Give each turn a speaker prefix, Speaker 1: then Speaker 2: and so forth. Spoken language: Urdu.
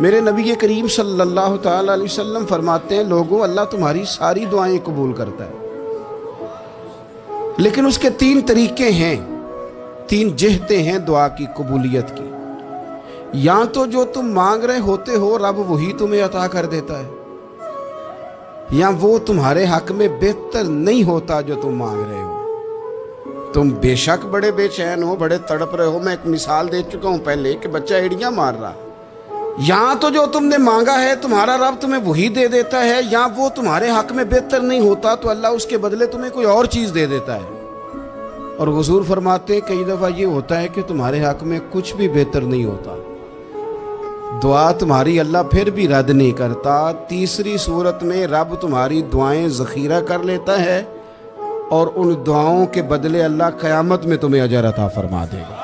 Speaker 1: میرے نبی کریم صلی اللہ تعالی علیہ وسلم فرماتے ہیں لوگوں اللہ تمہاری ساری دعائیں قبول کرتا ہے، لیکن اس کے 3 طریقے ہیں، 3 جہتیں ہیں دعا کی قبولیت کی۔ یا تو جو تم مانگ رہے ہوتے ہو رب وہی تمہیں عطا کر دیتا ہے، یا وہ تمہارے حق میں بہتر نہیں ہوتا جو تم مانگ رہے ہو۔ تم بے شک بڑے بے چین ہو، بڑے تڑپ رہے ہو، میں ایک مثال دے چکا ہوں پہلے کہ بچہ ایڑیاں مار رہا، یا تو جو تم نے مانگا ہے تمہارا رب تمہیں وہی دے دیتا ہے، یا وہ تمہارے حق میں بہتر نہیں ہوتا تو اللہ اس کے بدلے تمہیں کوئی اور چیز دے دیتا ہے۔ اور حضور فرماتے ہیں کئی دفعہ یہ ہوتا ہے کہ تمہارے حق میں کچھ بھی بہتر نہیں ہوتا، دعا تمہاری اللہ پھر بھی رد نہیں کرتا۔ تیسری صورت میں رب تمہاری دعائیں ذخیرہ کر لیتا ہے اور ان دعاؤں کے بدلے اللہ قیامت میں تمہیں اجر عطا فرما دے گا۔